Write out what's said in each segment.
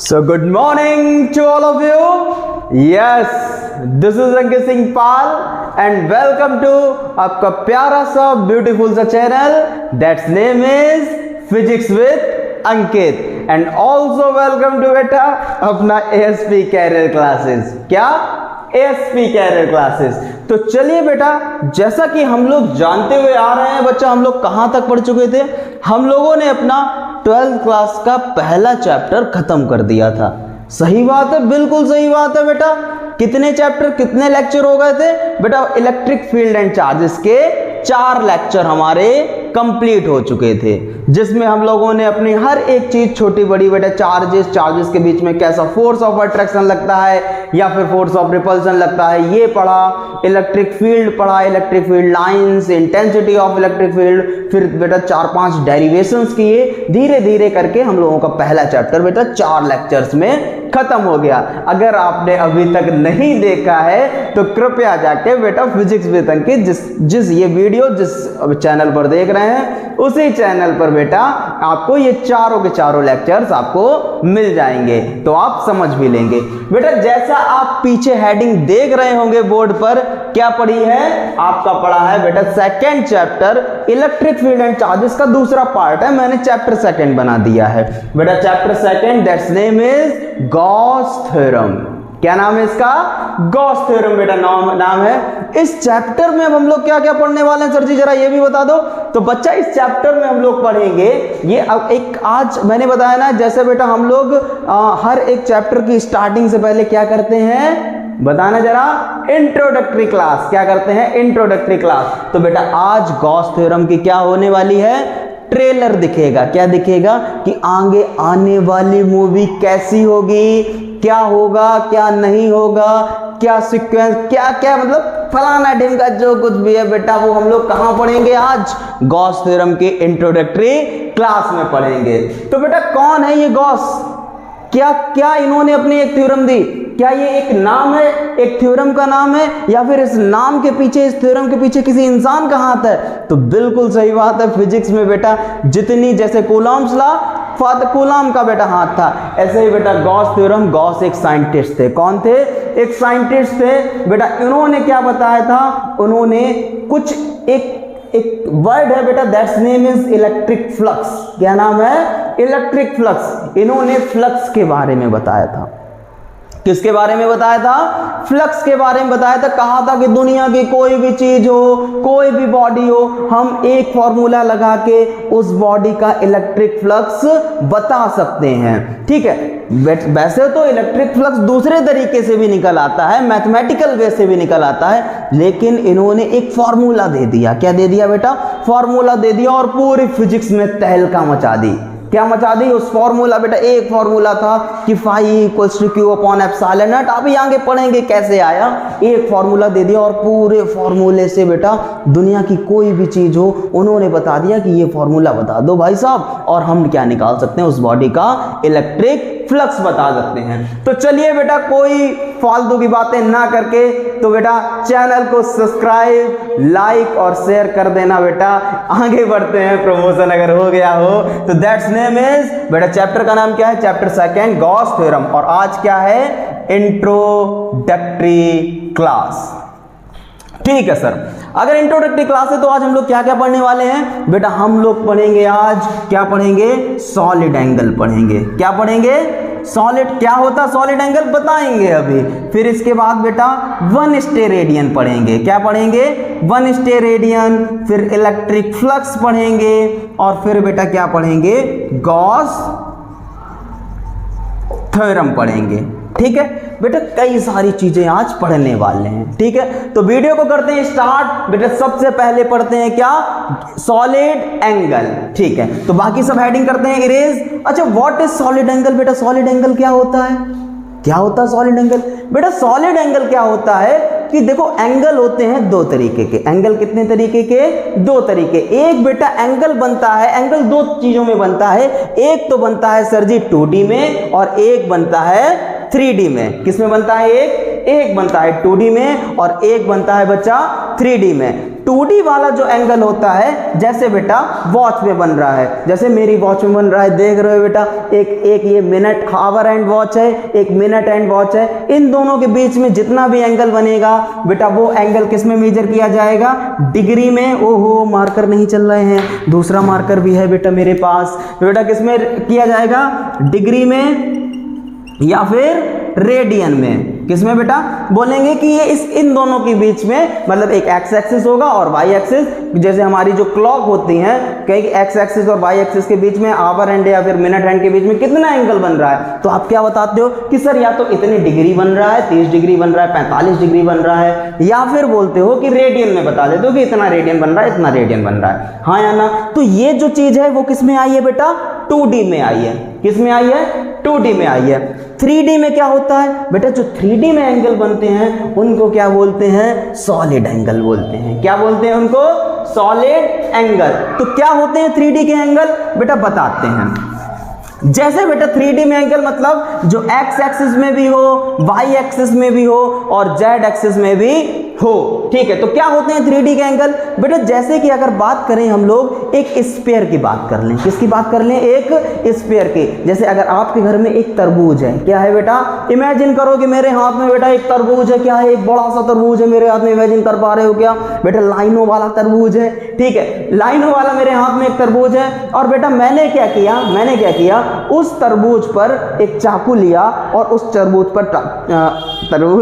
So good morning to all of you. Yes, this is Ankit Singh Pal and welcome to आपका प्यारा सा beautiful सा channel that's name is Physics with Ankit and also welcome to बेटा अपना ASP career classes. क्या ASP career classes. तो चलिए बेटा, जैसा कि हम लोग जानते हुए आ रहे हैं बच्चा, हम लोग कहां तक पढ़ चुके थे। हम लोगों ने अपना 12th क्लास का पहला चैप्टर खत्म कर दिया था। सही बात है, बिल्कुल सही बात है बेटा। कितने चैप्टर, कितने लेक्चर हो गए थे बेटा? इलेक्ट्रिक फील्ड एंड चार्जेस के 4 लेक्चर हमारे कंप्लीट हो चुके थे, जिसमें हम लोगों ने अपनी हर एक चीज छोटी बड़ी बेटा, चार्जेस के बीच में कैसा फोर्स ऑफ अट्रैक्शन लगता है या फिर फोर्स ऑफ रिपल्शन लगता है, ये पढ़ा। इलेक्ट्रिक फील्ड पढ़ा, electric field lines, intensity of electric field, फिर बेटा 4-5 डेरिवेशंस किए। धीरे धीरे करके हम लोगों का पहला चैप्टर बेटा 4 लेक्चर्स में खत्म हो गया। अगर आपने अभी तक नहीं देखा है तो कृपया जाके बेटा फिजिक्स विद अंकित जिस ये वीडियो जिस चैनल पर देख रहे हैं उसी चैनल पर बेटा आपको ये चारों के चारों लेक्चर्स आपको मिल जाएंगे, तो आप समझ भी लेंगे बेटा। जैसा आप पीछे हेडिंग देख रहे होंगे बोर्ड पर, क्या पढ़ी है? आपका पढ़ा है बेटा second chapter electric field and charges का दूसरा पार्ट है। मैंने चैप्टर सेकेंड बना दिया है बेटा, chapter second that's name is Gauss theorem. क्या नाम है इसका? गॉस थ्योरम बेटा नाम है। इस चैप्टर में अब हम लोग क्या क्या पढ़ने वाले हैं सर जी, जरा ये भी बता दो। तो बच्चा इस चैप्टर में हम लोग पढ़ेंगे ये अब एक, आज मैंने बताया ना, जैसे बेटा हम लोग हर एक चैप्टर की स्टार्टिंग से पहले क्या करते हैं बताना जरा, इंट्रोडक्टरी क्लास। क्या करते हैं? Introductory class. तो बेटा आज गॉस थ्योरम की क्या होने वाली है? ट्रेलर दिखेगा। क्या दिखेगा कि आगे आने वाली मूवी कैसी होगी, क्या होगा क्या नहीं होगा, क्या सीक्वेंस, क्या क्या मतलब फलाना ढिमका जो कुछ भी है बेटा, वो हम लोग कहां पढ़ेंगे? आज गॉस थ्योरम की इंट्रोडक्टरी क्लास में पढ़ेंगे। तो बेटा कौन है ये गॉस? क्या क्या इन्होंने अपनी एक थ्योरम दी? क्या ये एक नाम है, एक थ्योरम का नाम है, या फिर इस नाम के पीछे, इस थ्योरम के पीछे किसी इंसान का हाथ है? तो बिल्कुल सही बात है। फिजिक्स में बेटा जितनी, जैसे कूलॉम्स लॉ, कूलॉम का बेटा हाथ था, ऐसे ही बेटा गॉस थ्योरम, गॉस एक साइंटिस्ट थे। कौन थे? एक साइंटिस्ट थे बेटा। इन्होंने क्या बताया था? उन्होंने कुछ एक वर्ड है बेटा, that's name is electric flux. क्या नाम है? Electric flux. इन्होंने फ्लक्स के बारे में बताया था। किसके बारे में बताया था? फ्लक्स के बारे में बताया था। कहा था कि दुनिया की कोई भी चीज हो, कोई भी बॉडी हो, हम एक फॉर्मूला लगा के उस बॉडी का इलेक्ट्रिक फ्लक्स बता सकते हैं। ठीक है, वैसे तो इलेक्ट्रिक फ्लक्स दूसरे तरीके से भी निकल आता है, मैथमेटिकल वे से भी निकल आता है, लेकिन इन्होंने एक फॉर्मूला दे दिया। क्या दे दिया बेटा? फॉर्मूला दे दिया और पूरी फिजिक्स में तहलका मचा दी। क्या मचा दी? उस फॉर्मूला बेटा, एक फॉर्मूला था कि phi equals to q upon epsilon naught. अभी आगे पढ़ेंगे कैसे आया। एक फॉर्मूला दे दिया और पूरे फॉर्मूले से बेटा दुनिया की कोई भी चीज हो, उन्होंने बता दिया कि ये फॉर्मूला बता दो भाई साहब, और हम क्या निकाल सकते हैं? उस बॉडी का इलेक्ट्रिक फ्लक्स बता सकते हैं। तो चलिए बेटा, कोई फालतू की बातें ना करके तो बेटा चैनल को सब्सक्राइब, लाइक और शेयर कर देना बेटा। आगे बढ़ते हैं, प्रमोशन अगर हो गया हो तो। दैट्स नेम इज बेटा, चैप्टर का नाम क्या है? Chapter second Gauss theorem. और आज क्या है? Introductory class. ठीक है सर, अगर इंट्रोडक्टरी क्लास है तो आज हम लोग क्या क्या पढ़ने वाले हैं बेटा? हम लोग पढ़ेंगे आज, क्या पढ़ेंगे? सॉलिड एंगल पढ़ेंगे। क्या पढ़ेंगे? सॉलिड। क्या होता सॉलिड एंगल बताएंगे अभी। फिर इसके बाद बेटा 1 स्टेरेडियन पढ़ेंगे। क्या पढ़ेंगे? 1 स्टेरेडियन। फिर इलेक्ट्रिक फ्लक्स पढ़ेंगे और फिर बेटा क्या पढ़ेंगे? गॉस थ्योरम पढ़ेंगे। ठीक है बेटा, कई सारी चीजें आज पढ़ने वाले हैं। ठीक है, तो वीडियो को करते हैं स्टार्ट बेटा। सबसे पहले पढ़ते हैं क्या? Solid angle. ठीक है, तो बाकी सब हेडिंग करते हैं इरेज। अच्छा, व्हाट इज सॉलिड एंगल बेटा? सॉलिड एंगल क्या होता है? क्या होता है सॉलिड एंगल बेटा? सॉलिड एंगल क्या होता है कि देखो, एंगल होते हैं 2 तरीके के। एंगल कितने तरीके के? 2 तरीके। एक बेटा एंगल बनता है, एंगल 2 चीजों में बनता है। एक तो बनता है सर जी 2D में और एक बनता है 3D में। किस में बनता है? एक बनता है 2D में और एक बनता है बच्चा 3D में। 2D वाला जो एंगल होता है, जैसे बेटा वॉच में बन रहा है, जैसे मेरी वॉच में बन रहा है, देख रहे हो बेटा, एक ये मिनट हावर एंड वॉच है, एक मिनट एंड वॉच है, इन दोनों के बीच में जितना भी एंगल बनेगा बेटा वो एंगल किस में मेजर किया जाएगा? डिग्री में। ओहो, मार्कर नहीं चल रहे हैं, दूसरा मार्कर भी है बेटा मेरे पास। बेटा किस में किया जाएगा? डिग्री में या फिर रेडियन में। किसमें बेटा? बोलेंगे कि ये इन दोनों के बीच में, मतलब एक एक्स एक्सिस होगा और वाई एक्सिस, जैसे हमारी जो क्लॉक होती है, कहीं एक्स एक्सिस और वाई एक्सिस के बीच में, आवर हैंड या फिर मिनट हैंड के बीच में कितना एंगल बन रहा है, तो आप क्या बताते हो कि सर या तो इतनी डिग्री बन रहा है, 30 डिग्री बन रहा है, 45 डिग्री बन रहा है, या फिर बोलते हो कि रेडियन में बता देते हो कि इतना रेडियन बन रहा है, इतना रेडियन बन रहा है, हाँ या ना। तो ये जो चीज है वो किस में आई है बेटा? 2D में आई है। किस में आई है? 2D में आई है। 3D में क्या होता है बेटा? जो 3D में एंगल बनते हैं उनको क्या बोलते हैं? सॉलिड एंगल बोलते हैं। क्या बोलते हैं उनको? Solid angle. तो क्या होते हैं 3D के एंगल बेटा? बताते हैं। जैसे बेटा 3D में एंगल मतलब जो एक्स एक्सिस में भी हो, वाई एक्सिस में भी हो और जेड एक्सिस में भी हो, ठीक है। तो क्या होते हैं 3D के एंगल बेटा? जैसे कि अगर बात करें हम लोग एक स्फीयर की बात कर लें। किसकी बात कर लें? एक स्फीयर की। जैसे अगर आपके घर में एक तरबूज है, क्या है बेटा? इमेजिन करो कि मेरे हाथ में बेटा एक तरबूज है। क्या है? एक बड़ा सा तरबूज है मेरे हाथ में। इमेजिन कर पा रहे हो क्या बेटा? लाइनों वाला तरबूज है, ठीक है। लाइनों वाला मेरे हाथ में एक तरबूज है और बेटा मैंने क्या किया? उस तरबूज पर एक चाकू लिया और उस तरबूज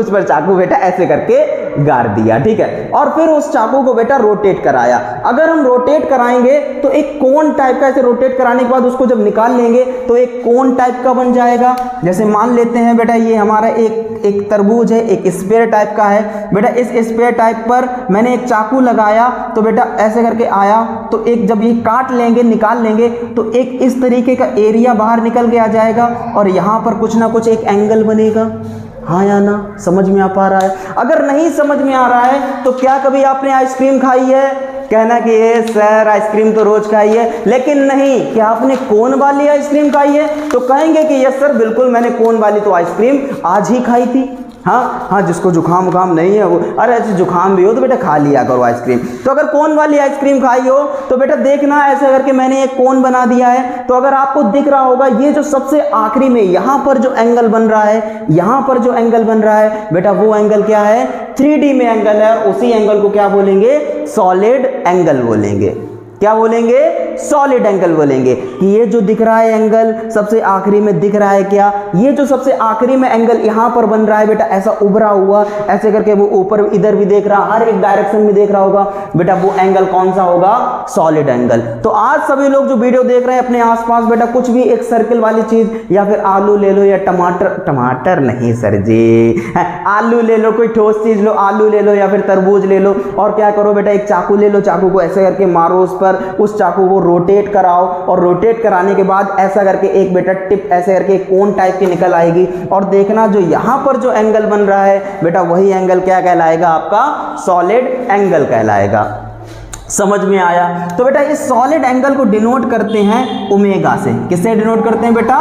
पर चाकू बेटा ऐसे करके गाड़ दिया, ठीक है। और फिर उस चाकू को बेटा रोटेट कराया। अगर हम रोटेट कराएंगे तो एक कोन टाइप का, ऐसे रोटेट कराने के बाद उसको जब निकाल लेंगे तो एक कोन टाइप का बन जाएगा। जैसे मान लेते हैं बेटा ये हमारा एक तरबूज है, एक स्फीयर टाइप का है बेटा। इस स्फीयर टाइप पर मैंने एक चाकू लगाया तो बेटा ऐसे करके आया, तो एक जब ये काट लेंगे, निकाल लेंगे तो एक इस तरीके का एरिया बाहर निकल के आ जाएगा और यहां पर कुछ ना कुछ एक एंगल बनेगा, हाँ या ना? समझ में आ पा रहा है? अगर नहीं समझ में आ रहा है तो क्या कभी आपने आइसक्रीम खाई है? कहना कि ये सर आइसक्रीम तो रोज खाई है, लेकिन नहीं। क्या आपने कोन वाली आइसक्रीम खाई है? तो कहेंगे कि यस सर बिल्कुल मैंने कोन वाली तो आइसक्रीम आज ही खाई थी। हाँ, जिसको जुकाम उखाम नहीं है वो, अरे ऐसे जुकाम भी हो तो बेटा खा लिया करो आइसक्रीम। तो अगर कोन वाली आइसक्रीम खाई हो तो बेटा देखना ऐसे करके मैंने एक कोन बना दिया है। तो अगर आपको दिख रहा होगा ये जो सबसे आखिरी में यहाँ पर जो एंगल बन रहा है, यहाँ पर जो एंगल बन रहा है बेटा, वो एंगल क्या है? 3D में एंगल है। उसी एंगल को क्या बोलेंगे? सॉलिड एंगल बोलेंगे। क्या बोलेंगे? सॉलिड एंगल बोलेंगे। कि ये जो दिख रहा है एंगल सबसे आखिरी में दिख रहा है, क्या ये जो सबसे आखिरी में एंगल यहां पर बन रहा है बेटा, ऐसा उभरा हुआ ऐसे करके वो ऊपर इधर भी देख रहा, हर एक डायरेक्शन में देख रहा होगा बेटा, वो एंगल कौन सा होगा? Solid angle. तो आज सभी लोग जो वीडियो देख रहे हैं अपने आसपास बेटा, कुछ भी एक सर्किल वाली चीज या फिर आलू ले लो या टमाटर नहीं सर जी, आलू ले लो, कोई ठोस चीज लो, आलू ले लो या फिर तरबूज ले लो, और क्या करो बेटा, एक चाकू ले लो, चाकू को ऐसे करके मारो उस पर, उस चाकू को रोटेट कराओ और रोटेट कराने के बाद ऐसा करके एक बेटा टिप ऐसे करके एक कोन टाइप की निकल आएगी। और देखना जो यहां पर जो एंगल बन रहा है बेटा, वही एंगल क्या कहलाएगा? आपका सॉलिड एंगल कहलाएगा। समझ में आया? तो बेटा इस सॉलिड एंगल को डिनोट करते हैं ओमेगा से। किससे डिनोट करते हैं बेटा?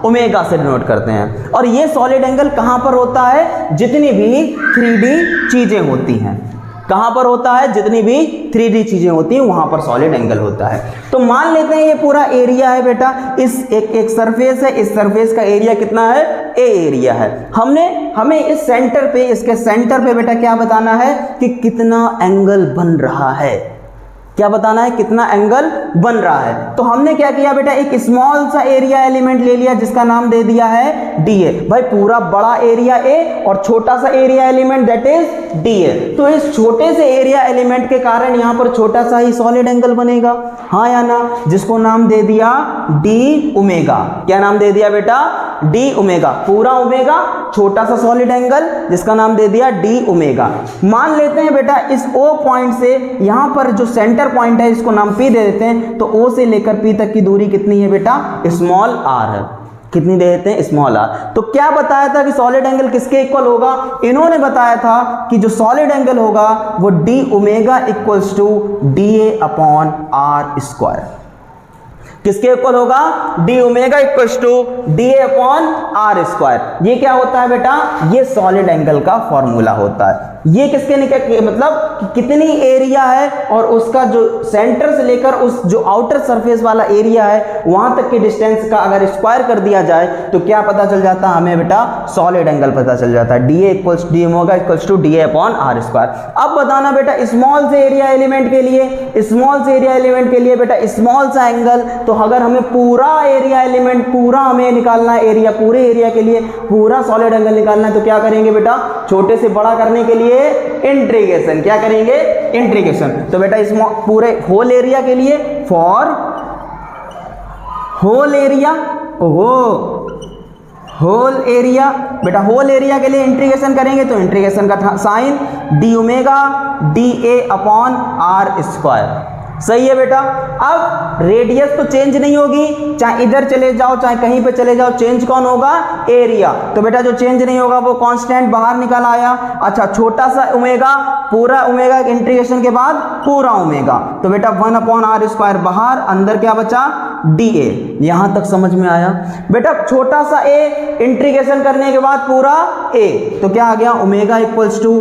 ओमेगा से डिनोट करते हैं। और ये सॉलिड एंगल कहां पर होता है? जितनी भी 3D चीजें होती हैं। कहां पर होता है? जितनी भी 3D चीजें होती हैं वहां पर सॉलिड एंगल होता है। तो मान लेते हैं ये पूरा एरिया है बेटा, इस एक सरफेस है, इस सरफेस का एरिया कितना है? ए एरिया है। हमें इस सेंटर पे, इसके सेंटर पे बेटा क्या बताना है कि कितना एंगल बन रहा है। क्या बताना है? कितना एंगल बन रहा है। तो हमने क्या किया बेटा, एक स्मॉल सा एरिया एलिमेंट ले लिया जिसका नाम दे दिया है डीए। भाई पूरा बड़ा एरिया ए और छोटा सा area element that is DA. तो इस छोटे से एरिया एलिमेंट के कारण यहां पर छोटा सा ही सॉलिड एंगल बनेगा, हाँ या ना? जिसको नाम दे दिया डी ओमेगा। क्या नाम दे दिया बेटा? D omega. पूरा ओमेगा, छोटा सा सॉलिड एंगल जिसका नाम दे दिया डी ओमेगा। मान लेते हैं बेटा इस ओ पॉइंट से यहां पर जो सेंटर पॉइंट है इसको नाम पी दे देते हैं। तो ओ से लेकर पी तक की दूरी कितनी है बेटा? स्मॉल आर है। कितनी दे देते हैं? Small r. तो क्या बताया था कि सॉलिड एंगल किसके इक्वल होगा? इन्होंने बताया था कि जो सॉलिड एंगल होगा वो d omega equals to d A upon r square. किसके इक्वल होगा, d omega equals to d A upon r square. ये क्या होता है बेटा, ये सॉलिड एंगल का फॉर्मूला होता है। ये किसके मतलब कितनी एरिया है और उसका जो सेंटर से लेकर उस जो आउटर सरफेस वाला एरिया है वहां तक के डिस्टेंस का अगर स्क्वायर कर दिया जाए तो क्या पता चल जाता है हमें बेटा, सॉलिड एंगल पता चल जाता है। D A equals d omega equals to d A upon r square. अब बताना बेटा स्मॉल से एरिया एलिमेंट के लिए, स्मॉल से एरिया एलिमेंट के लिए बेटा स्मॉल सा एंगल, तो अगर हमें पूरा एरिया एलिमेंट पूरा हमें निकालना है, एरिया पूरे एरिया के लिए पूरा सॉलिड एंगल निकालना है, तो क्या करेंगे बेटा, छोटे से बड़ा करने के लिए इंटीग्रेशन। क्या करेंगे, इंटीग्रेशन। तो बेटा इस पूरे होल एरिया के लिए for whole area, whole area बेटा, होल एरिया के लिए इंटीग्रेशन करेंगे तो इंटीग्रेशन का sign d omega d A upon r square. सही है बेटा। अब रेडियस तो चेंज नहीं होगी, चाहे इधर चले जाओ चाहे कहीं पे चले जाओ, चेंज कौन होगा, एरिया। तो बेटा जो चेंज नहीं होगा वो कांस्टेंट बाहर निकल आया। अच्छा छोटा सा ओमेगा, पूरा ओमेगा इंटीग्रेशन के बाद पूरा ओमेगा, तो बेटा 1 अपॉन आर स्क्वायर बाहर, अंदर क्या बचा, डी ए। यहां तक समझ में आया बेटा। छोटा सा ए इंटीग्रेशन करने के बाद पूरा ए, तो क्या आ गया, omega equals to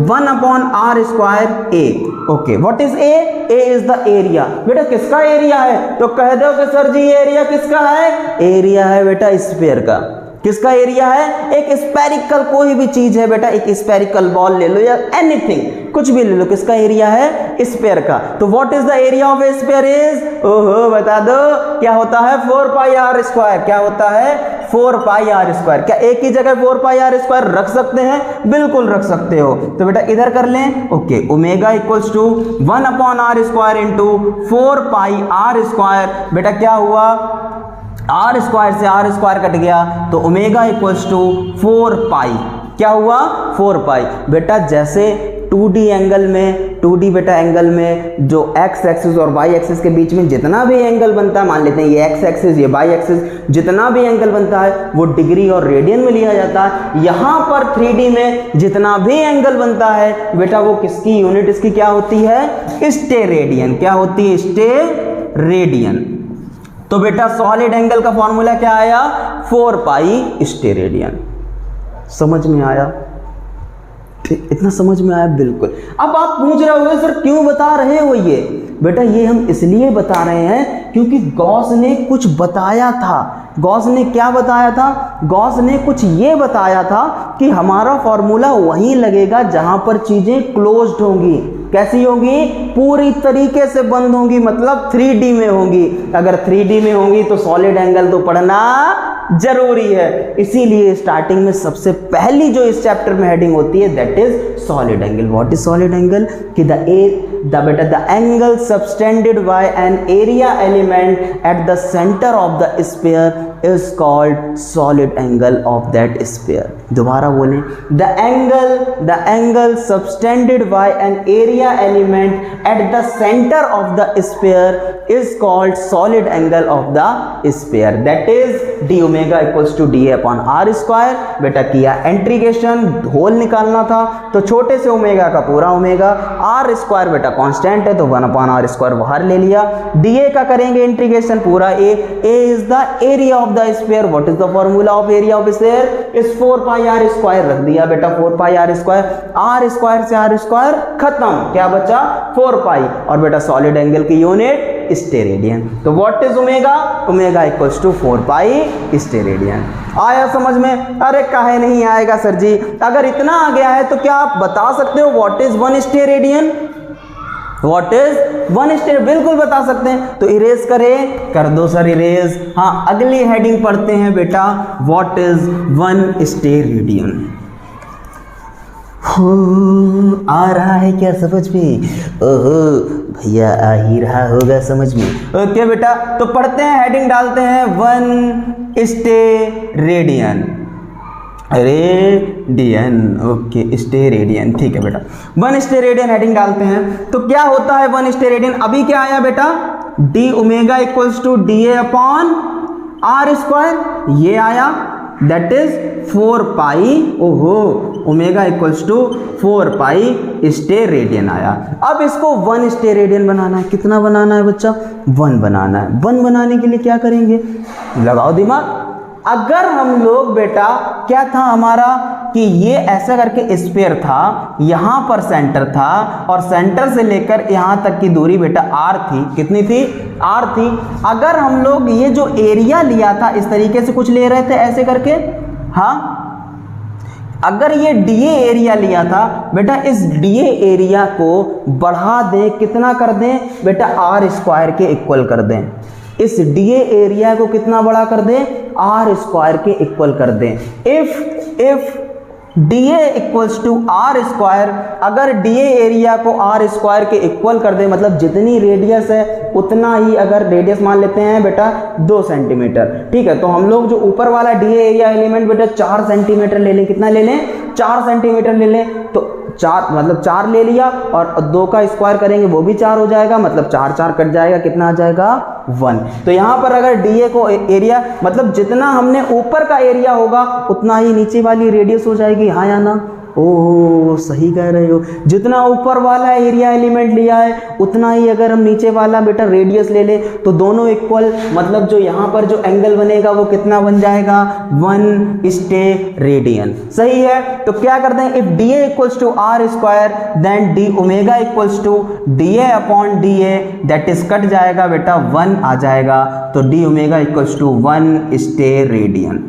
1 upon r square A. Okay, what is A, A is the area. बेटा किसका एरिया है, तो कह दो कि सर जी ये एरिया किसका है, एरिया है बेटा स्फीयर का। किसका एरिया है, एक स्फेरिकल कोई भी चीज है बेटा, एक स्फेरिकल बॉल ले लो या एनीथिंग, कुछ भी ले लो, किसका एरिया है, स्फीयर का। तो what is the area of A sphere is, ओहो बता दो, क्या होता है, 4 पाई आर स्क्वायर। क्या होता है, 4 पाई आर स्क्वायर। क्या एक ही जगह 4 पाई आर स्क्वायर रख सकते हैं, बिल्कुल रख सकते हो। तो बेटा इधर कर लें, okay, omega equals to 1 upon r square into 4 pi r square. बेटा क्या हुआ, आर स्क्वायर से आर स्क्वायर कट गया, तो ओमेगा इक्वल्स टू 4 पाई, क्या हुआ, 4 पाई। बेटा जैसे 2D एंगल में, 2D बेटा एंगल में जो x एक्सिस और y एक्सिस के बीच में जितना भी एंगल बनता है, मान लेते हैं ये x एक्सिस ये y एक्सिस, जितना भी एंगल बनता है वो डिग्री और रेडियन में लिया जाता है। यहाँ पर 3D में जितना भी एंगल बनता है बेटा वो किसकी यूनिट, इसकी क्या होती है, स्टेरेडियन। क्या होती है, स्टेरेडियन। तो बेटा सॉलिड एंगल का फॉर्मूला क्या आया, 4 पाई स्टेरेडियन। समझ में आया, इतना समझ में आया, बिल्कुल। अब आप पूछ रहे होंगे सर क्यों बता रहे हो ये, बेटा ये हम इसलिए बता रहे हैं क्योंकि गॉस ने कुछ बताया था। गॉस ने क्या बताया था, गॉस ने कुछ ये बताया था कि हमारा फॉर्मूला वहीं लगेगा जहां पर चीजें क्लोज्ड होंगी। कैसी होंगी, पूरी तरीके से बंद होंगी, मतलब 3D में होंगी। अगर 3D में होंगी तो सॉलिड एंगल तो पढ़ना जरूरी है। इसीलिए स्टार्टिंग में सबसे पहली जो इस चैप्टर में हेडिंग होती है that is solid angle. What is solid angle, कि the angle subtended by an area element at the centre of the sphere is called solid angle of that sphere. दोबारा बोलें, the angle subtended by an area element at the centre of the sphere is called solid angle of the sphere, that is d omega equals to d A upon r square. बेटा किया integration, whole निकालना था तो छोटे से omega का पूरा omega, are square बेटा कांस्टेंट है तो 1 अपॉन आर स्क्वायर बाहर ले लिया, डी ए का करेंगे इंटीग्रेशन पूरा A is the area of the sphere. What is the formula of area of sphere is 4 pi r square. रख दिया बेटा 4 pi r square, r square से आर स्क्वायर खत्म, क्या बचा 4 पाई। और बेटा सॉलिड एंगल की यूनिट स्टेरेडियन। तो what is omega, omega equals to 4 pi steradian. आया समझ में, अरे काहे नहीं आएगा सर जी, अगर इतना आ गया है तो क्या आप बता सकते हो what is 1 steradian, what is 1 steradian, बिल्कुल बता सकते हैं। तो इरेज करें, कर दो सर इरेज। हाँ अगली हेडिंग पढ़ते हैं बेटा, व्हाट इज 1 स्टेरेडियन। आ रहा है क्या समझ में, ओहो भैया आ ही रहा होगा समझ में। ओके बेटा, तो पढ़ते हैं, हेडिंग डालते हैं 1 स्टेरेडियन, रेडियन, ओके स्टेरेडियन, ठीक है बेटा 1 स्टेरेडियन हेडिंग डालते हैं। तो क्या होता है 1 स्टेरेडियन, अभी क्या आया बेटा, d omega equals to d A upon r square, ये आया। दैट इज 4 पाई, ओहो, omega equals to 4 pi steradian आया। अब इसको 1 स्टे रेडियन बनाना है। कितना बनाना है बच्चा? 1 बनाना है। 1 बनाने के लिए क्या करेंगे? लगाओ दिमाग। अगर हम लोग बेटा क्या था हमारा कि ये ऐसा करके स्फीयर था, यहां पर सेंटर था और सेंटर से लेकर यहां तक की दूरी बेटा r थी। कितनी थी? r थी। अगर हम लोग ये जो एरिया लिया था इस तरीके से कुछ ले रहे थे ऐसे करके, हाँ, अगर ये DA एरिया लिया था बेटा, इस DA एरिया को बढ़ा दें, कितना कर दें बेटा? r स्क्वायर के इक्वल कर दें। इस DA एरिया को कितना बड़ा कर दें? r स्क्वायर के इक्वल कर दें। If DA equals to r square, अगर DA एरिया को r स्क्वायर के इक्वल कर दें, मतलब जितनी रेडियस है उतना ही, अगर रेडियस मान लेते हैं बेटा 2 सेंटीमीटर, ठीक है, तो हम लोग जो ऊपर वाला DA एरिया एलिमेंट बेटा 4 सेंटीमीटर ले लें। कितना ले लें? 4 सेंटीमीटर ले लें। तो 4 मतलब 4 ले लिया और 2 का स्क्वायर करेंगे वो भी 4 हो जाएगा, मतलब 4 4 कट जाएगा, कितना आ जाएगा? 1। तो यहाँ पर अगर DA को एरिया, मतलब जितना हमने ऊपर का एरिया होगा उतना ही नीचे वाली रेडियस हो जाएगी, हाँ या ना? ओह, सही कह रहे हो। जितना ऊपर वाला एरिया एलिमेंट लिया है उतना ही अगर हम नीचे वाला बेटा रेडियस ले ले तो दोनों इक्वल, मतलब जो यहाँ पर जो एंगल बनेगा वो कितना बन जाएगा? 1 स्टे रेडियन। सही है। तो क्या करते हैं? If DA equals to r square then d omega equals to DA upon DA, that is cut जाएगा बेटा 1 आ जाएगा, तो d omega equals to 1 steradian.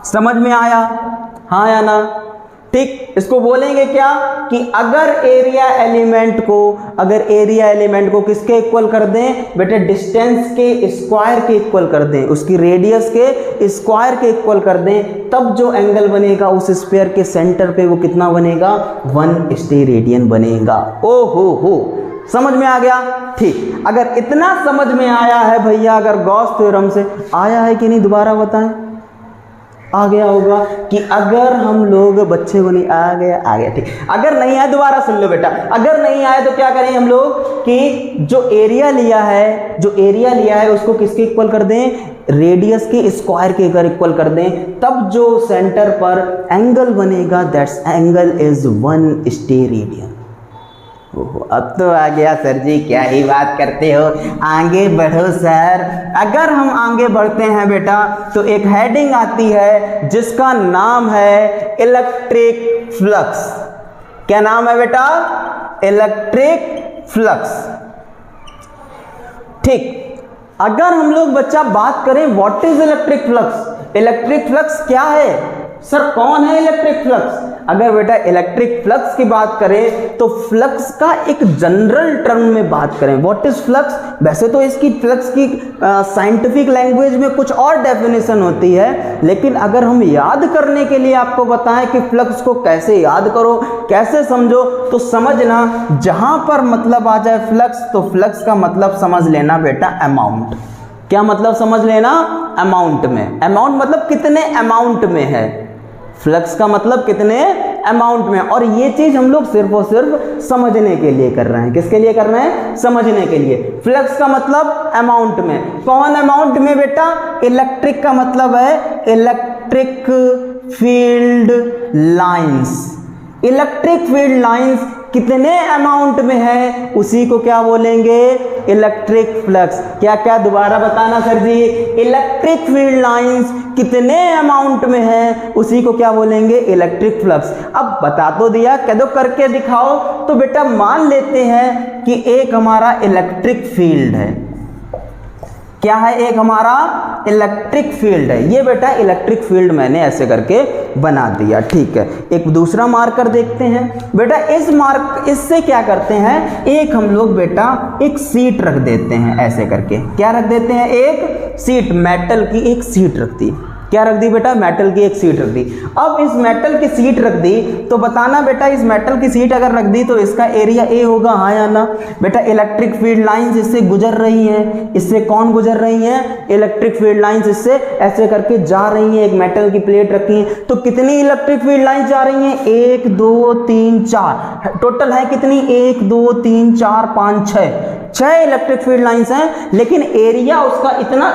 समझ में आया, हाँ या ना? ठीक। इसको बोलेंगे क्या कि अगर एरिया एलिमेंट को किसके इक्वल कर दें बेटा? डिस्टेंस के स्क्वायर के इक्वल कर दें, उसकी रेडियस के स्क्वायर के इक्वल कर दें, तब जो एंगल बनेगा उस स्फीयर के सेंटर पे वो कितना बनेगा? 1 स्टे रेडियन बनेगा। ओ हो, समझ में आ गया? ठीक। अगर इतना समझ में आया है भैया, अगर गॉस थ्योरम से आया है कि नहीं दोबारा बताएं? आ गया होगा कि अगर हम लोग बच्चे को नहीं आ गया, ठीक। अगर नहीं आया दोबारा सुन लो बेटा। अगर नहीं आया तो क्या करें हम लोग कि जो एरिया लिया है उसको किसके इक्वल कर दें? रेडियस के स्क्वायर के अगर इक्वल कर दें, तब जो सेंटर पर एंगल बनेगा that's angle is 1 stay radian. अब तो आ गया सर जी, क्या ही बात करते हो, आगे बढ़ो सर। अगर हम आगे बढ़ते हैं बेटा तो एक हेडिंग आती है जिसका नाम है इलेक्ट्रिक फ्लक्स। क्या नाम है बेटा? Electric flux. ठीक। अगर हम लोग बच्चा बात करें what is electric flux, electric flux क्या है सर, कौन है इलेक्ट्रिक फ्लक्स? अगर बेटा इलेक्ट्रिक फ्लक्स की बात करें तो फ्लक्स का एक जनरल टर्म में बात करें, व्हाट इज फ्लक्स? वैसे तो इसकी फ्लक्स की साइंटिफिक लैंग्वेज में कुछ और डेफिनेशन होती है, लेकिन अगर हम याद करने के लिए आपको बताएं कि फ्लक्स को कैसे याद करो, कैसे समझो, तो समझना जहां पर मतलब आ जाए फ्लक्स, तो फ्लक्स का मतलब समझ लेना बेटा अमाउंट। क्या मतलब समझ लेना? अमाउंट में। अमाउंट मतलब कितने अमाउंट में है, फ्लक्स का मतलब कितने अमाउंट में। और ये चीज हम लोग सिर्फ और सिर्फ समझने के लिए कर रहे हैं। किसके लिए कर रहे हैं? समझने के लिए। फ्लक्स का मतलब अमाउंट में। कौन अमाउंट में बेटा? इलेक्ट्रिक का मतलब है electric field lines. Electric field lines कितने अमाउंट में है उसी को क्या बोलेंगे? Electric flux. क्या क्या दोबारा बताना सर जी? इलेक्ट्रिक फील्ड लाइंस कितने अमाउंट में है उसी को क्या बोलेंगे? Electric flux. अब बता तो दिया, कह दो करके दिखाओ। तो बेटा मान लेते हैं कि एक हमारा इलेक्ट्रिक फील्ड है। क्या है? एक हमारा इलेक्ट्रिक फील्ड है। ये बेटा इलेक्ट्रिक फील्ड मैंने ऐसे करके बना दिया, ठीक है। एक दूसरा मार्कर देखते हैं बेटा। इससे क्या करते हैं, एक हम लोग बेटा एक सीट रख देते हैं ऐसे करके। क्या रख देते हैं? एक सीट, मेटल की एक सीट रख दी। क्या रख दी बेटा? मेटल की एक सीट रख दी। अब इस मेटल की सीट रख दी तो बताना बेटा, इस मेटल की सीट अगर रख दी तो इसका एरिया ए होगा, हाँ या ना? बेटा इलेक्ट्रिक फील्ड लाइंस इससे गुजर रही हैं। इससे कौन गुजर रही हैं? इलेक्ट्रिक फील्ड लाइंस इससे ऐसे करके जा रही हैं। एक मेटल की प्लेट रखी है तो कितनी इलेक्ट्रिक फील्ड लाइंस जा रही हैं? 1 2 3 4 टोटल है कितनी? 1 2 3 4 5 6 6 इलेक्ट्रिक फील्ड लाइंस हैं, लेकिन एरिया उसका इतना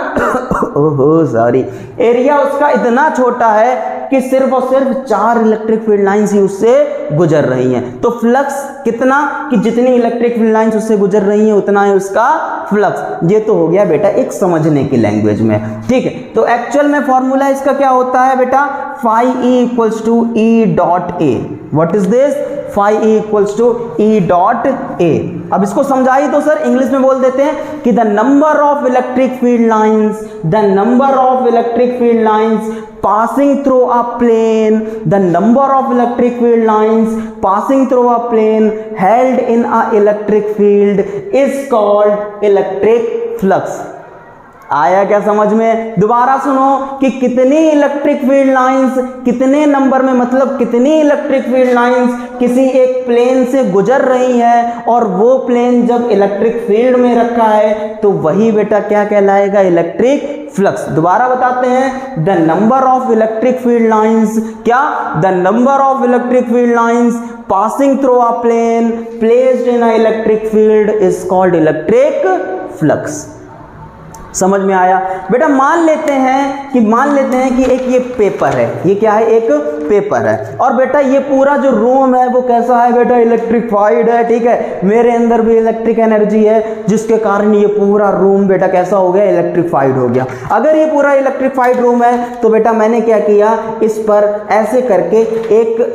ओहो सॉरी, एरिया उसका इतना छोटा है कि सिर्फ और सिर्फ 4 इलेक्ट्रिक फील्ड लाइंस ही उससे गुजर रही हैं। तो फ्लक्स कितना कि जितनी इलेक्ट्रिक फील्ड लाइंस उससे गुजर रही हैं उतना है उसका फ्लक्स। ये तो हो गया बेटा एक समझने की लैंग्वेज में, ठीक है। तो एक्चुअल में फॉर्मूला इसका क्या होता है बेटा, phi E equals to E dot A। What is this? phi E equals to E dot A। अब इसको समझाइए तो सर इंग्लिश में बोल देते हैं कि the number of electric field lines, the number of electric field lines passing through a plane, the number of electric field lines passing through a plane held in a electric field is called electric flux। आया क्या समझ में? दोबारा सुनो कि कितनी electric field lines, कितने number में मतलब कितनी इलेक्ट्रिक फील्ड लाइंस किसी एक प्लेन से गुजर रही है, और वो प्लेन जब इलेक्ट्रिक फील्ड में रखा है तो वही बेटा क्या कहलाएगा, इलेक्ट्रिक फ्लक्स। दोबारा बताते हैं, the number of electric field lines, क्या, the number of electric field lines passing through a plane placed in a electric field is called electric flux. समझ में आया बेटा? मान लेते हैं कि एक ये पेपर है, ये क्या है, एक पेपर है, और बेटा ये पूरा जो रूम है वो कैसा है बेटा, इलेक्ट्रिफाइड है, ठीक है। मेरे अंदर भी इलेक्ट्रिक एनर्जी है जिसके कारण ये पूरा रूम बेटा कैसा हो गया, इलेक्ट्रिफाइड हो गया। अगर ये पूरा इलेक्ट्रिफाइड रूम है तो बेटा मैंने क्या किया, इस पर ऐसे करके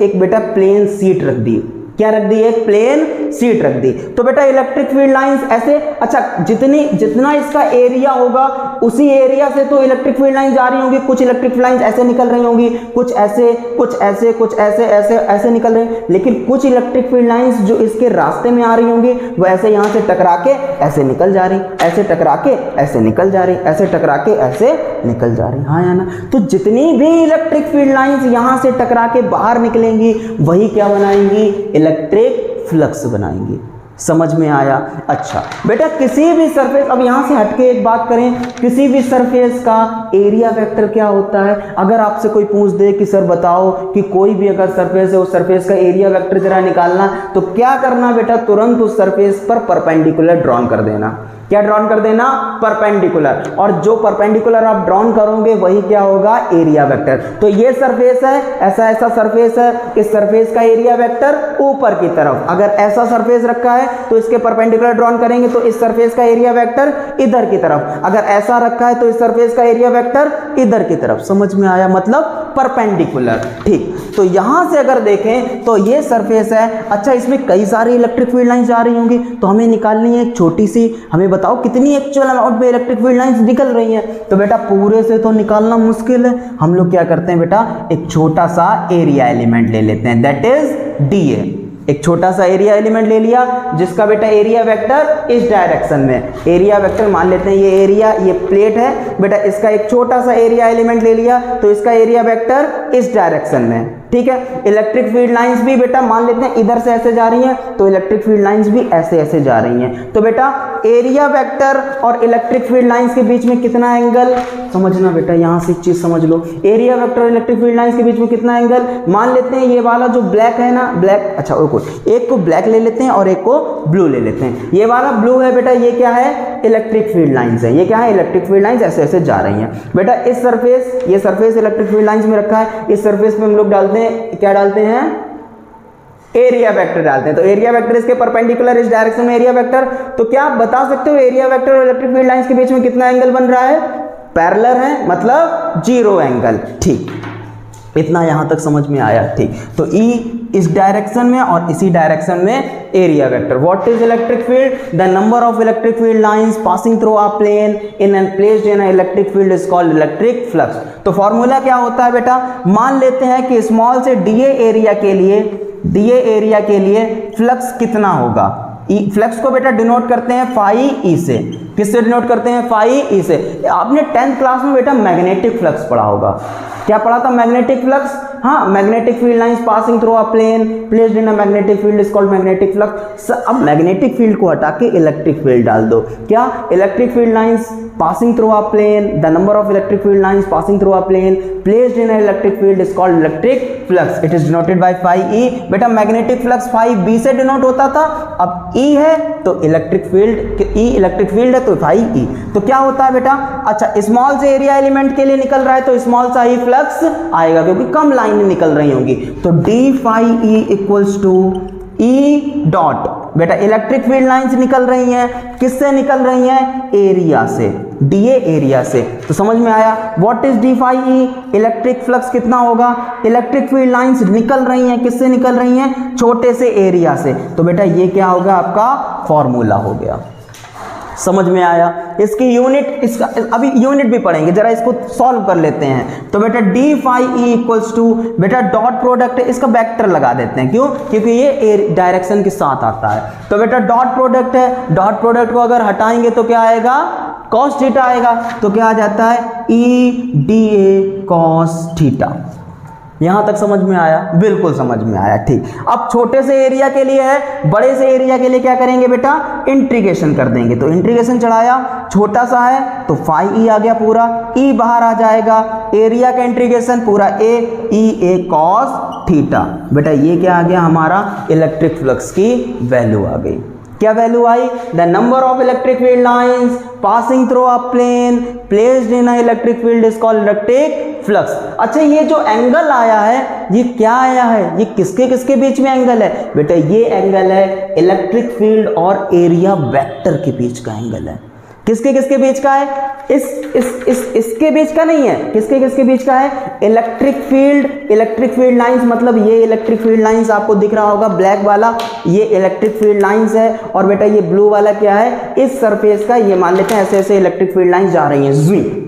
एक बेटा प्लेन सीट रख दी। क्या रख दी, एक प्लेन सीट रख दी। तो बेटा इलेक्ट्रिक फील्ड लाइंस ऐसे, अच्छा जितना इसका एरिया होगा उसी एरिया से तो इलेक्ट्रिक फील्ड लाइंस जा रही होंगी। कुछ इलेक्ट्रिक फील्ड लाइंस ऐसे निकल रही होंगी, कुछ ऐसे, कुछ ऐसे, कुछ ऐसे निकल रही, लेकिन कुछ इलेक्ट्रिक फील्ड लाइंस जो इसके रास्ते में आ रही होंगी वो ऐसे यहाँ से टकरा के ऐसे निकल जा रही, ऐसे टकरा के ऐसे निकल जा रही, ऐसे टकरा के ऐसे निकल जा रही। हाँ या ना? तो जितनी भी इलेक्ट्रिक फील्ड लाइंस यहाँ से टकरा के बाहर निकलेंगी वही क्या बनाएंगी, इलेक्ट्रिक फ्लक्स बनाएंगे। समझ में आया? अच्छा बेटा किसी भी सरफेस, अब यहां से हटके एक बात करें, किसी भी सरफेस का एरिया वेक्टर क्या होता है? अगर आपसे कोई पूछ दे कि सर बताओ कि कोई भी अगर सरफेस है उस सरफेस का एरिया वेक्टर जरा निकालना, तो क्या करना बेटा, तुरंत उस सरफेस पर परपेंडिकुलर ड्रॉन कर देना। क्या ड्रॉन कर देना, परपेंडिकुलर, और जो परपेंडिकुलर आप ड्रॉन करोगे वही क्या होगा, एरिया वेक्टर। तो ये सरफेस है, ऐसा सरफेस है, इस सरफेस का एरिया वेक्टर ऊपर की तरफ, अगर ऐसा सरफेस रखा है तो इसके परपेंडिकुलर ड्रॉन करेंगे तो इस सरफेस का एरिया वेक्टर इधर की तरफ, अगर ऐसा रखा है तो इस सरफेस का एरिया वेक्टर इधर की तरफ। समझ में आया? मतलब परपेंडिकुलर, ठीक। तो यहां से अगर देखें तो ये सरफेस है, अच्छा इसमें कई सारी इलेक्ट्रिक फील्ड लाइंस जा रही होंगी, तो हमें निकालनी है एक छोटी सी, हमें बताओ कितनी एक्चुअल अमाउंट में इलेक्ट्रिक फील्ड लाइंस निकल रही हैं। तो बेटा पूरे से तो निकालना मुश्किल है, हम लोग क्या करते हैं बेटा, एक छोटा सा एरिया एलिमेंट ले लेते हैं, दैट इज डीए। एक छोटा सा एरिया एलिमेंट ले लिया जिसका बेटा एरिया वेक्टर इस डायरेक्शन में, एरिया वेक्टर मान लेते हैं, ये एरिया, ये प्लेट है बेटा, इसका एक छोटा सा एरिया एलिमेंट ले लिया तो इसका एरिया वेक्टर इस डायरेक्शन में, ठीक है। इलेक्ट्रिक फील्ड लाइंस भी बेटा मान लेते हैं इधर से ऐसे जा रही हैं, तो इलेक्ट्रिक फील्ड लाइंस भी ऐसे ऐसे जा रही हैं। तो बेटा एरिया वेक्टर और इलेक्ट्रिक फील्ड लाइंस के बीच में कितना एंगल, समझना बेटा, यहां से एक चीज समझ लो, एरिया वेक्टर और इलेक्ट्रिक फील्ड लाइंस के बीच में कितना एंगल, मान लेते हैं ये वाला जो ब्लैक है ना, ब्लैक, अच्छा एक को ब्लैक ले लेते हैं और एक को ब्लू ले लेते हैं। ये वाला ब्लू है बेटा, ये क्या है, इलेक्ट्रिक फील्ड लाइंस है, ये क्या है, इलेक्ट्रिक फील्ड लाइंस ऐसे ऐसे जा रही हैं बेटा। इस सरफेस, ये सरफेस इलेक्ट्रिक फील्ड लाइंस में रखा है, इस सरफेस पे हम लोग डालते हैं, क्या डालते हैं, एरिया वेक्टर डालते हैं। तो एरिया वेक्टर इसके परपेंडिकुलर इस डायरेक्शन में एरिया वेक्टर, तो क्या आप बता सकते हो एरिया वेक्टर और इलेक्ट्रिक फील्ड लाइंस के बीच में कितना एंगल बन रहा है, पैरेलल है, मतलब 0 एंगल, ठीक। इतना यहां तक समझ में आया, ठीक। तो E इस डायरेक्शन में और इसी डायरेक्शन में area vector. What is electric field, the number of electric field lines passing through a plane in and placed in a electric field is called electric flux. तो फॉर्मूला क्या होता है बेटा, मान लेते हैं कि स्मॉल से डीए एरिया के लिए फ्लक्स कितना होगा, फ्लक्स को बेटा डिनोट करते हैं फाई ई से। किससे डिनोट करते हैं, फाई ई से। आपने 10th क्लास में बेटा मैग्नेटिक फ्लक्स पढ़ा होगा, क्या पढ़ा था, मैग्नेटिक फ्लक्स, हाँ, magnetic field lines passing through a plane placed in a magnetic field is called magnetic flux. अब मैग्नेटिक फील्ड को हटा के इलेक्ट्रिक फील्ड डाल दो, क्या, electric field lines passing through a plane, the number of electric field lines passing through a plane placed in an electric field is called electric flux. It is denoted by phi E. बेटा magnetic flux phi B से denote होता था, अब E है तो electric field, E electric field है तो phi E. तो क्या होता है बेटा, अच्छा स्मॉल से एरिया एलिमेंट के लिए निकल रहा है तो स्मॉल सा ही फ्लक्स आएगा क्योंकि कम लाइन निकल रही होंगी. तो d phi E equals to E dot, बेटा इलेक्ट्रिक फील्ड लाइंस निकल रही हैं, किससे निकल रही हैं, एरिया से, डीए एरिया से. तो समझ में आया what is d phi E, electric flux कितना होगा, इलेक्ट्रिक फील्ड लाइंस निकल रही हैं, किससे निकल रही हैं, छोटे से एरिया से. तो बेटा ये क्या होगा, आपका फॉर्मूला हो गया. समझ में आया. इसकी यूनिट, इसका अभी यूनिट भी पढ़ेंगे, जरा इसको सॉल्व कर लेते हैं. तो बेटा d phi E equals to, बेटा डॉट प्रोडक्ट है, इसका वेक्टर लगा देते हैं. क्यों, क्योंकि ये डायरेक्शन के साथ आता है. तो बेटा डॉट प्रोडक्ट है, डॉट प्रोडक्ट को अगर हटाएंगे तो क्या आएगा, कॉस थीटा आएगा. तो क्या आ जाता है, E D A cos theta. यहां तक समझ में आया, बिल्कुल समझ में आया. ठीक, अब छोटे से एरिया के लिए है, बड़े से एरिया के लिए क्या करेंगे बेटा, इंटीग्रेशन कर देंगे. तो इंटीग्रेशन चढ़ाया, छोटा सा है तो फाई ई आ गया पूरा, ई बाहर आ जाएगा, एरिया का इंटीग्रेशन पूरा ए, ई ए कॉस थीटा. बेटा ये क्या आ गया, हमारा इलेक्ट्रिक फ्लक्स की वैल्यू आ गई. क्या वैल्यू आई, the number of electric field lines passing through a plane placed in a electric field is called electric flux. अच्छा ये जो एंगल आया है, ये क्या आया है, ये किसके किसके बीच में एंगल है, बेटा ये एंगल है इलेक्ट्रिक फील्ड और एरिया वेक्टर के बीच का एंगल है. किसके किसके बीच का है, इसके बीच का नहीं है, किसके किसके बीच का है, इलेक्ट्रिक फील्ड लाइंस, मतलब ये इलेक्ट्रिक फील्ड लाइंस आपको दिख रहा होगा ब्लैक वाला, ये इलेक्ट्रिक फील्ड लाइंस है. और बेटा ये ब्लू वाला क्या है, इस सरफेस का, ये मान लेते हैं ऐसे ऐसे इलेक्ट्रिक फील्ड लाइंस जा रही हैं, जुई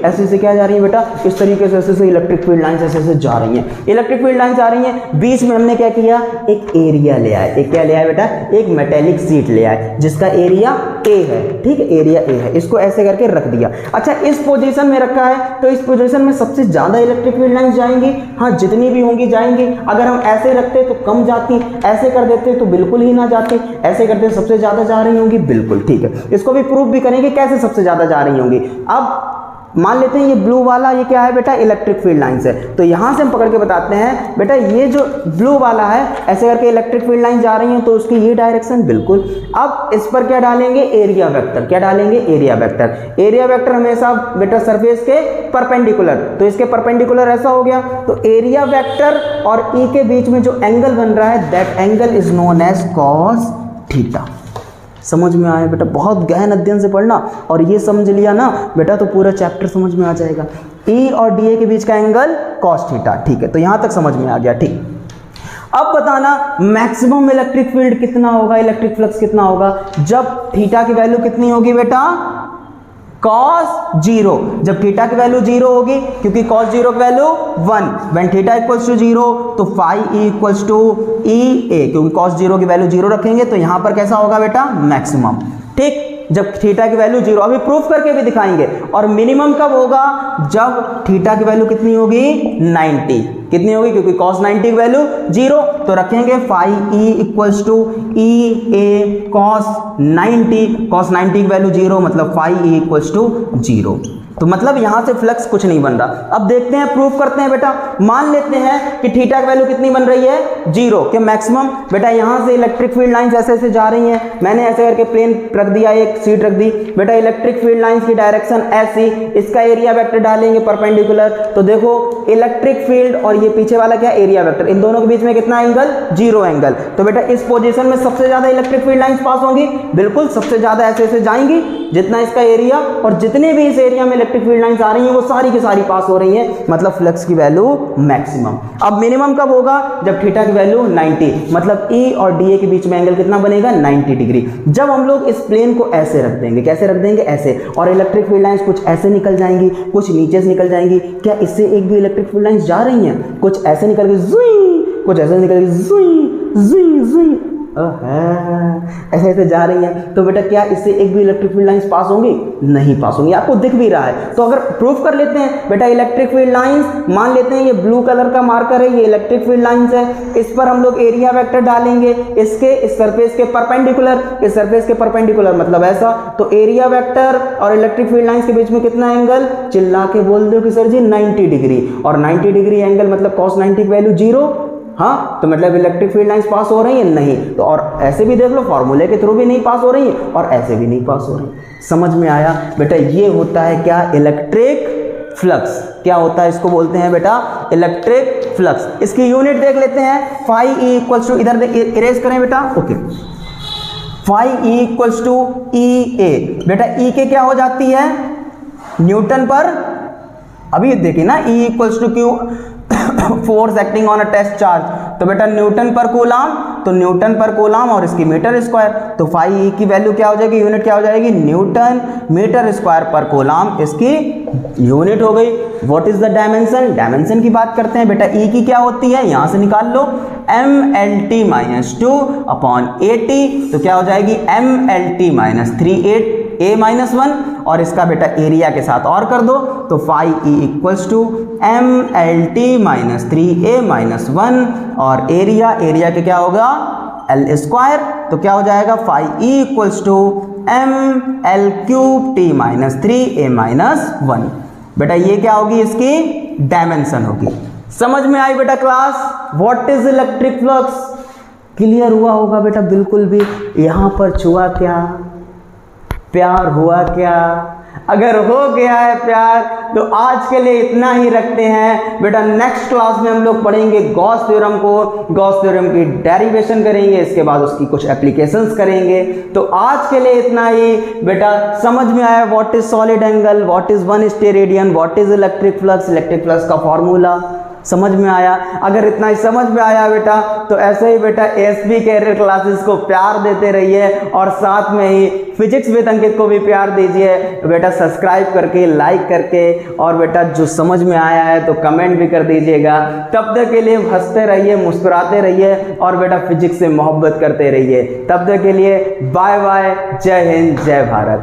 ऐसे ऐसे क्या जा रही है बेटा, इस तरीके से ऐसे ऐसे इलेक्ट्रिक फील्ड लाइंस ऐसे ऐसे जा रही हैं, इलेक्ट्रिक फील्ड लाइंस जा रही हैं. बीच में हमने क्या किया, एक एरिया ले आए, एक क्या ले आए बेटा, एक मेटेलिक शीट ले आए जिसका एरिया ए है. ठीक है, एरिया ए है, इसको ऐसे करके रख दिया. अच्छा इस पोजीशन में रखा है तो इस पोजीशन में सबसे ज्यादा इलेक्ट्रिक फील्ड लाइंस जाएंगी, हाँ जितनी भी होंगी जाएंगी. अगर हम ऐसे रखते तो कम जाती, ऐसे कर देते तो बिल्कुल ही ना जाती, ऐसे करते सबसे ज्यादा जा रही होंगी. बिल्कुल ठीक है, इसको भी प्रूफ भी करेंगे कैसे सबसे ज्यादा जा रही होंगी. अब मान लेते हैं ये ब्लू वाला, ये क्या है बेटा, इलेक्ट्रिक फील्ड लाइंस है. तो यहां से हम पकड़ के बताते हैं बेटा, ये जो ब्लू वाला है ऐसे करके इलेक्ट्रिक फील्ड लाइन जा रही हैं तो उसकी ये डायरेक्शन बिल्कुल. अब इस पर क्या डालेंगे, एरिया वेक्टर. क्या डालेंगे, एरिया वेक्टर. एरिया वेक्टर हमेशा बेटा सरफेस के परपेंडिकुलर, तो इसके परपेंडिकुलर ऐसा हो गया. तो एरिया वेक्टर और ई के बीच में जो एंगल बन रहा है, that angle is known as cos theta. समझ में आया बेटा, बहुत गहन अध्ययन से पढ़ना, और ये समझ लिया ना बेटा तो पूरा चैप्टर समझ में आ जाएगा. ई और डी ए के बीच का एंगल कॉस थीटा. ठीक है, तो यहां तक समझ में आ गया. ठीक, अब बताना मैक्सिमम इलेक्ट्रिक फील्ड कितना होगा, इलेक्ट्रिक फ्लक्स कितना होगा जब थीटा की वैल्यू कितनी होगी बेटा, cos 0. जब थीटा की वैल्यू 0 होगी, क्योंकि cos 0 की वैल्यू 1, when थीटा इक्वल्स टू 0 तो phi e equals to e a, क्योंकि cos 0 की वैल्यू 0 रखेंगे तो यहां पर कैसा होगा बेटा, मैक्सिमम. ठीक, जब थीटा की वैल्यू 0, अभी प्रूफ करके भी दिखाएंगे. और मिनिमम कब होगा, जब थीटा की वैल्यू कितनी होगी, 90. कितनी होगी, क्योंकि cos 90 की वैल्यू 0, तो रखेंगे phi e equals to e a cos 90. cos 90 की वैल्यू 0 मतलब phi e इक्वल्स टू 0. तो मतलब यहां से फ्लक्स कुछ नहीं बन रहा. अब देखते हैं, प्रूफ करते हैं बेटा. मान लेते हैं कि थीटा की वैल्यू कितनी बन रही है, 0 के मैक्सिमम. बेटा यहां से इलेक्ट्रिक फील्ड लाइंस ऐसे ऐसे जा रही हैं, मैंने ऐसे करके प्लेन रख दिया, एक सीट रख दी. बेटा इलेक्ट्रिक फील्ड लाइंस की डायरेक्शन ऐसी, इसका एरिया वेक्टर डालेंगे परपेंडिकुलर. तो देखो इलेक्ट्रिक फील्ड और ये पीछे वाला क्या, एरिया वेक्टर, इन दोनों के बीच में कितना एंगल, 0 एंगल. तो बेटा इस पोजीशन में सबसे ज्यादा इलेक्ट्रिक फील्ड लाइंस पास होंगी, बिल्कुल सबसे ज्यादा ऐसे ऐसे जाएंगी जितना इसका एरिया, और जितने भी इस एरिया में इलेक्ट्रिक फील्ड लाइंस आ रही हैं वो सारी की सारी पास हो रही हैं, मतलब फ्लक्स की वैल्यू मैक्सिमम. अब मिनिमम कब होगा, जब थीटा की वैल्यू 90, मतलब ई और डी ए के बीच में एंगल कितना बनेगा, 90 डिग्री. जब हम लोग इस प्लेन को ऐसे रख देंगे, कैसे रख देंगे, ऐसे, और इलेक्ट्रिक फील्ड लाइंस कुछ ऐसे निकल जाएंगी, कुछ नीचे से निकल जाएंगी. क्या इससे एक भी इलेक्ट्रिक फील्ड लाइंस जा रही हैं, कुछ ऐसे निकल गई जुई, कुछ ऐसे निकल गई जुई जुई जुई, ऐसे ऐसे जा रही हैं, तो बेटा क्या इससे एक भी इलेक्ट्रिक फील्ड लाइंस पास होंगी? नहीं पास होंगी, आपको दिख भी रहा है। तो अगर प्रूफ कर लेते हैं बेटा इलेक्ट्रिक फील्ड लाइंस, मान लेते हैं ये ब्लू कलर का मार्कर है, ये इलेक्ट्रिक फील्ड लाइंस है, इस पर हम लोग एरिया वेक्टर डालेंगे, इसके इस सरफेस के परपेंडिकुलर, इस सरफेस के परपेंडिकुलर मतलब ऐसा, तो एरिया वेक्टर और इलेक्ट्रिक फील्ड लाइंस के बीच में कितना एंगल? चिल्ला के बोल दो कि सर जी 90 डिग्री, और 90 डिग्री एंगल मतलब cos 90 की वैल्यू 0। हाँ, तो मतलब इलेक्ट्रिक फील्ड लाइंस पास हो रही है? नहीं। तो और ऐसे भी देख लो, फॉर्मूले के थ्रू भी नहीं पास हो रही है और ऐसे भी नहीं पास हो रही। समझ में आया बेटा? ये होता है क्या? Electric flux. क्या होता है? इसको बोलते हैं बेटा इलेक्ट्रिक फ्लक्स। इसकी यूनिट देख लेते हैं। फाई ई इक्वल्स टू, इधर इरेज करें बेटा, okay, phi E equals to E A. बेटा ई के क्या हो जाती है? न्यूटन पर, अभी देखिए ना, E equals to q force acting on a test charge, तो बेटा न्यूटन पर कूलाम, तो न्यूटन पर कूलाम और इसकी मीटर स्क्वायर, तो फाई ई की वैल्यू क्या हो जाएगी? यूनिट क्या हो जाएगी? न्यूटन मीटर स्क्वायर पर कूलाम इसकी यूनिट हो गई। What is the dimension? Dimension की बात करते हैं बेटा। ई की क्या होती है? यहां से निकाल लो, MLT - 2 अपॉन 80, तो क्या हो जाएगी? MLT - 3 A - 1, और इसका बेटा एरिया के साथ और कर दो, तो phi E equals to MLT - 3A - 1, और एरिया के क्या होगा? L स्क्वायर, तो क्या हो जाएगा? Phi E equals to ML³ T - 3A - 1। बेटा ये क्या होगी? इसकी डायमेंशन होगी। समझ में आई बेटा class? What is electric flux? Clear हुआ होगा बेटा? बिल्कुल भी। यहां पर छुआ क्या? प्यार हुआ क्या? अगर हो गया है प्यार तो आज के लिए इतना ही रखते हैं बेटा। नेक्स्ट क्लास में हम लोग पढ़ेंगे गॉस थ्योरम को, गॉस थ्योरम की डेरिवेशन करेंगे, इसके बाद उसकी कुछ एप्लीकेशंस करेंगे। तो आज के लिए इतना ही बेटा। समझ में आया what is solid angle, what is 1 steradian, what is electric flux, electric flux का फॉर्मूला समझ में आया? अगर इतना ही समझ में आया बेटा तो ऐसे ही बेटा एसपी कैरियर क्लासेस को प्यार देते रहिए, और साथ में ही फिजिक्स विद अंकित को भी प्यार दीजिए बेटा, सब्सक्राइब करके, लाइक करके, और बेटा जो समझ में आया है तो कमेंट भी कर दीजिएगा। तब तक के लिए हंसते रहिए, मुस्कुराते रहिए, और बेटा फिजिक्स से मोहब्बत करते रहिए। तब तक के लिए बाय बाय, जय हिंद, जय भारत।